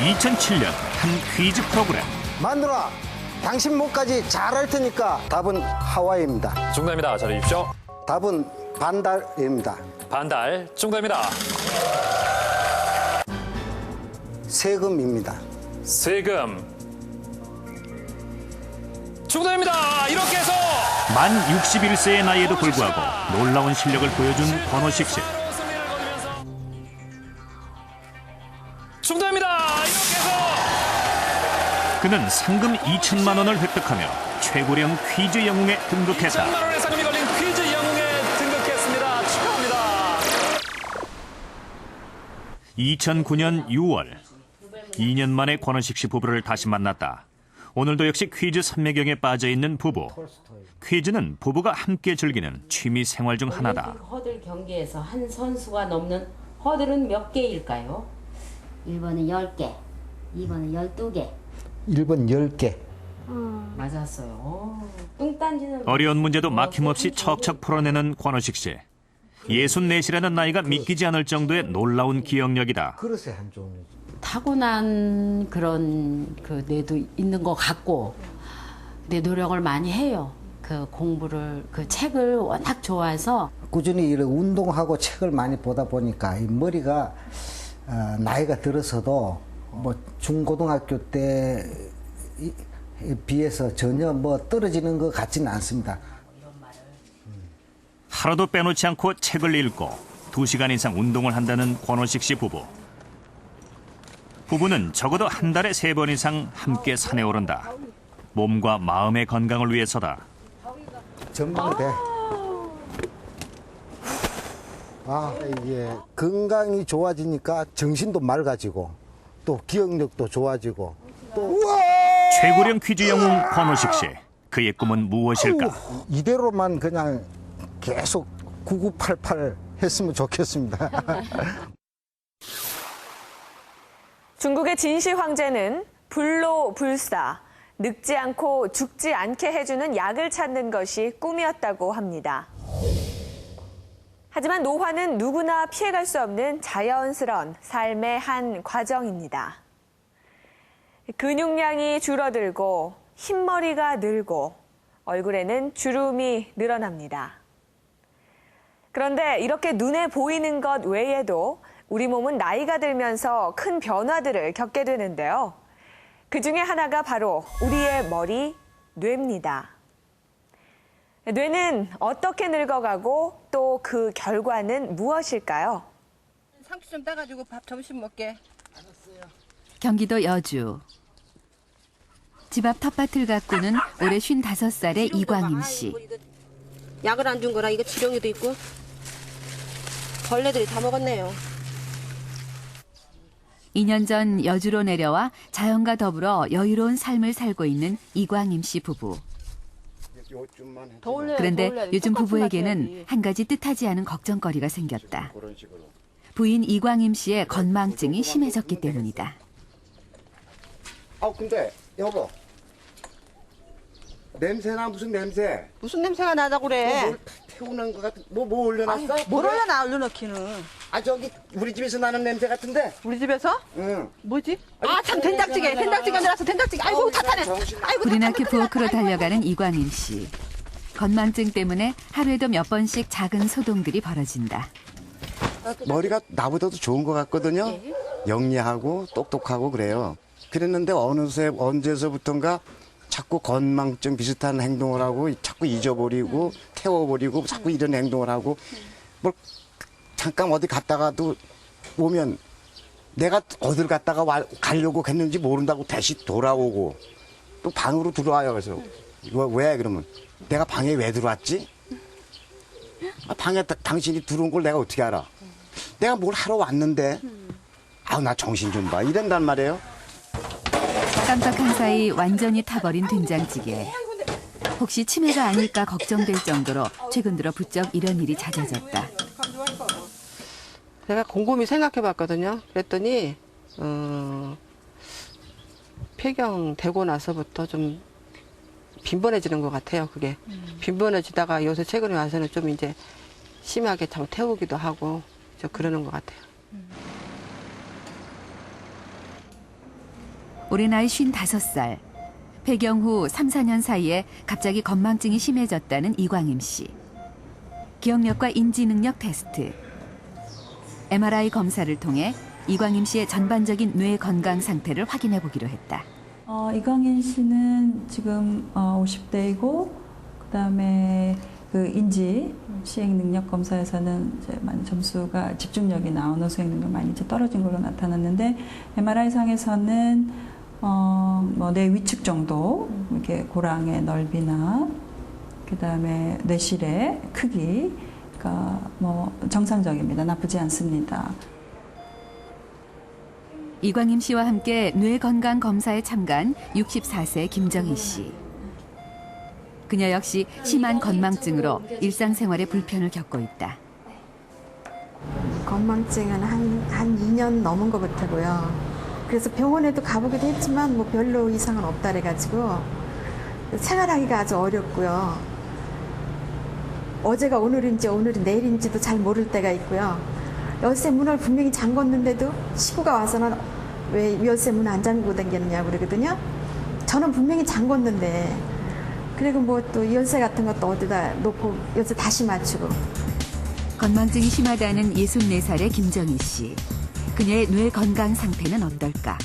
2007년 한 퀴즈 프로그램. 마누라, 당신 목까지 잘할 테니까 답은 하와이입니다. 정답입니다. 자리해 주십시오. 답은 반달입니다. 반달. 정답입니다. 세금입니다. 세금. 정답입니다. 이렇게 해서 만 61세의 나이에도 불구하고 놀라운 실력을 보여준 권호식 씨. 정답입니다. 이렇게 해서 그는 상금 2천만 원을 획득하며 최고령 퀴즈 영웅에 등극했다. 2천만 원의 상금이 걸린 퀴즈 영웅에 등극했습니다. 축하합니다. 2009년 6월 2년 만에 권원식 씨 부부를 다시 만났다. 오늘도 역시 퀴즈 산매경에 빠져있는 부부. 퀴즈는 부부가 함께 즐기는 취미 생활 중 하나다. 허들 경기에서 한 선수가 넘는 허들은 몇 개일까요? 1번은 10개, 2번은 12개. 1번 10개. 맞았어요. 뚱딴지는 어려운 문제도 막힘없이 척척 풀어내는 권원식 씨. 64이라는 나이가 믿기지 않을 정도의 놀라운 기억력이다. 그릇에 한 종류. 타고난 그런 그 뇌도 있는 것 같고 내 노력을 많이 해요. 그 공부를 그 책을 워낙 좋아해서 꾸준히 이렇게 운동하고 책을 많이 보다 보니까 이 머리가 나이가 들어서도 뭐 중고등학교 때 비해서 전혀 뭐 떨어지는 것 같지는 않습니다. 하루도 빼놓지 않고 책을 읽고 2시간 이상 운동을 한다는 권원식 씨 부부. 부부는 적어도 한 달에 3번 이상 함께 산에 오른다. 몸과 마음의 건강을 위해서다. 전망대. 이게 건강이 좋아지니까 정신도 맑아지고 또 기억력도 좋아지고 또 최고령 퀴즈 영웅 권호식 씨. 그의 꿈은 무엇일까? 이대로만 그냥 계속 9988 했으면 좋겠습니다. 중국의 진시 황제는 불로불사, 늙지 않고 죽지 않게 해주는 약을 찾는 것이 꿈이었다고 합니다. 하지만 노화는 누구나 피해갈 수 없는 자연스러운 삶의 한 과정입니다. 근육량이 줄어들고 흰머리가 늘고 얼굴에는 주름이 늘어납니다. 그런데 이렇게 눈에 보이는 것 외에도 우리 몸은 나이가 들면서 큰 변화들을 겪게 되는데요. 그 중에 하나가 바로 우리의 머리, 뇌입니다. 뇌는 어떻게 늙어가고 또 그 결과는 무엇일까요? 상추 좀 따가지고 밥 점심 먹게. 경기도 여주. 집 앞 텃밭을 가꾸는 올해 55살의 이광임 씨. 약을 안 준 거라 이거 지렁이도 있고 벌레들이 다 먹었네요. 2년 전 여주로 내려와 자연과 더불어 여유로운 삶을 살고 있는 이광임 씨 부부. 그런데 요즘 부부에게는 한 가지 뜻하지 않은 걱정거리가 생겼다. 부인 이광임 씨의 건망증이 심해졌기 때문이다. 근데 여보, 냄새나 무슨 냄새? 무슨 냄새가 나다고 그래? 뭘 태우는 것 같은 뭐 올려놨어? 뭘 올려놔 올려놓기는. 저기 우리 집에서 나는 냄새 같은데? 우리 집에서? 응. 뭐지? 참 된장찌개 내려서 된장찌개. 아이고 다 타네. 아이고 불이 나게 부엌으로 달려가는 이광임 씨. 건망증 때문에 하루에도 몇 번씩 작은 소동들이 벌어진다. 머리가 나보다도 좋은 것 같거든요. 영리하고 똑똑하고 그래요. 그랬는데 어느새 언제서부턴가 자꾸 건망증 비슷한 행동을 하고 자꾸 잊어버리고 태워버리고 자꾸 이런 행동을 하고 뭘 잠깐 어디 갔다가도 오면 내가 어딜 갔다가 가려고 했는지 모른다고 다시 돌아오고 또 방으로 들어와요. 그래서 이거 왜 그러면 내가 방에 왜 들어왔지? 방에 당신이 들어온 걸 내가 어떻게 알아? 내가 뭘 하러 왔는데 나 정신 좀 봐 이런단 말이에요. 깜빡한 사이 완전히 타버린 된장찌개. 혹시 치매가 아닐까 걱정될 정도로 최근 들어 부쩍 이런 일이 잦아졌다. 제가 곰곰이 생각해봤거든요. 그랬더니 폐경되고 나서부터 좀 빈번해지는 것 같아요. 그게 빈번해지다가 요새 최근에 와서는 좀 이제 심하게 참 태우기도 하고 그러는 것 같아요. 올해 나이 55살. 폐경 후 3, 4년 사이에 갑자기 건망증이 심해졌다는 이광임 씨. 기억력과 인지능력 테스트, MRI 검사를 통해 이광임 씨의 전반적인 뇌 건강 상태를 확인해 보기로 했다. 이광임 씨는 지금 50대이고 그다음에 그 인지 시행 능력 검사에서는 이제 많이 점수가 집중력이나 언어 수행 능력 많이 이제 떨어진 걸로 나타났는데 MRI 상에서는 뇌 위축 정도, 이렇게 고랑의 넓이나 그다음에 뇌실의 크기가 정상적입니다. 나쁘지 않습니다. 이광임 씨와 함께 뇌 건강 검사에 참가한 64세 김정희 씨. 그녀 역시 심한 건망증으로 일상생활에 불편을 겪고 있다. 건망증은 한 2년 넘은 것 같고요. 그래서 병원에도 가보기도 했지만 뭐 별로 이상은 없다 그래가지고 생활하기가 아주 어렵고요. 어제가 오늘인지 오늘이 내일인지도 잘 모를 때가 있고요. 열쇠 문을 분명히 잠궜는데도 식구가 와서는 왜 열쇠 문을 안 잠그고 다녔냐고 그러거든요. 저는 분명히 잠궜는데 그리고 뭐 또 열쇠 같은 것도 어디다 놓고 열쇠 다시 맞추고. 건망증이 심하다는 64살의 김정희 씨. 그녀의 뇌 건강 상태는 어떨까?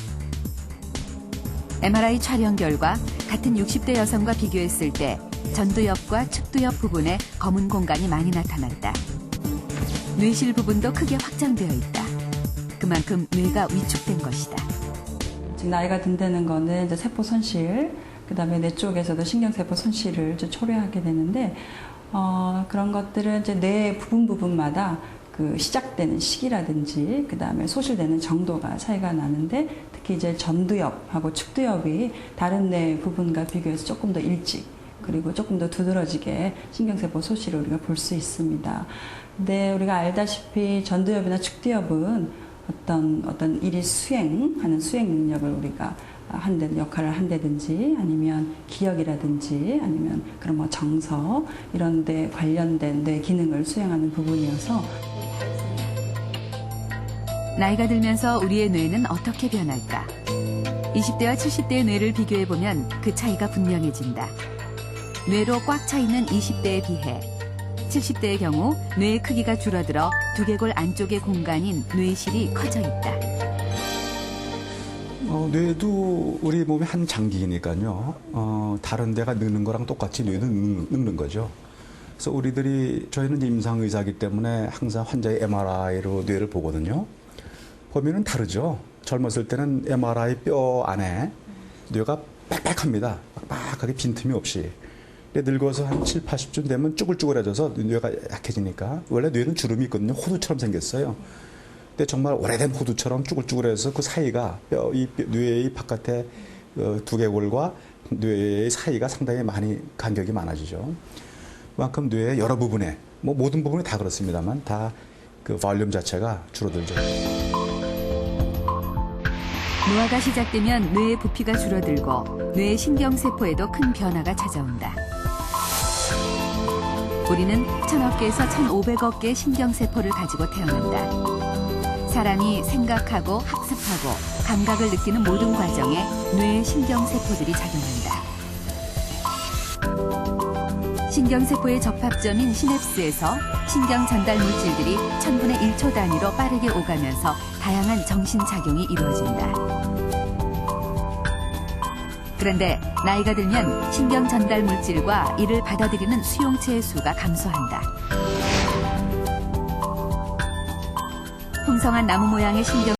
MRI 촬영 결과 같은 60대 여성과 비교했을 때 전두엽과 측두엽 부분에 검은 공간이 많이 나타났다. 뇌실 부분도 크게 확장되어 있다. 그만큼 뇌가 위축된 것이다. 지금 나이가 든다는 거는 이제 세포 손실, 그다음에 뇌 쪽에서도 신경세포 손실을 이제 초래하게 되는데 그런 것들은 이제 뇌 부분마다 그 시작되는 시기라든지 그다음에 소실되는 정도가 차이가 나는데 특히 이제 전두엽하고 측두엽이 다른 뇌 부분과 비교해서 조금 더 일찍 그리고 조금 더 두드러지게 신경세포 소실을 우리가 볼 수 있습니다. 근데 우리가 알다시피 전두엽이나 측두엽은 어떤 일이 수행하는 수행 능력을 우리가 역할을 한다든지 아니면 기억이라든지 아니면 그런 뭐 정서 이런 데 관련된 뇌 기능을 수행하는 부분이어서 나이가 들면서 우리의 뇌는 어떻게 변할까? 20대와 70대의 뇌를 비교해보면 그 차이가 분명해진다. 뇌로 꽉 차 있는 20대에 비해 70대의 경우 뇌의 크기가 줄어들어 두개골 안쪽의 공간인 뇌실이 커져 있다. 뇌도 우리 몸의 한 장기이니까요. 다른 데가 늙는 거랑 똑같이 뇌도 늙는 거죠. 그래서 저희는 임상의사이기 때문에 항상 환자의 MRI로 뇌를 보거든요. 보면은 다르죠. 젊었을 때는 MRI 뼈 안에 뇌가 빽빽합니다. 빡빡하게 빈틈이 없이. 늙어서 한 7, 80쯤 되면 쭈글쭈글해져서 뇌가 약해지니까 원래 뇌는 주름이 있거든요. 호두처럼 생겼어요. 근데 정말 오래된 호두처럼 쭈글쭈글해서 그 사이가 뇌의 바깥에 두개골과 뇌의 사이가 상당히 많이 간격이 많아지죠. 그만큼 뇌의 여러 부분에 모든 부분이 다 그렇습니다만 다 그 볼륨 자체가 줄어들죠. 노화가 시작되면 뇌의 부피가 줄어들고 뇌의 신경세포에도 큰 변화가 찾아온다. 우리는 1000억 개에서 1500억 개의 신경세포를 가지고 태어난다. 사람이 생각하고 학습하고 감각을 느끼는 모든 과정에 뇌의 신경세포들이 작용한다. 신경세포의 접합점인 시냅스에서 신경 전달 물질들이 1000분의 1초 단위로 빠르게 오가면서 다양한 정신작용이 이루어진다. 그런데 나이가 들면 신경 전달 물질과 이를 받아들이는 수용체의 수가 감소한다. 풍성한 나무 모양의 신경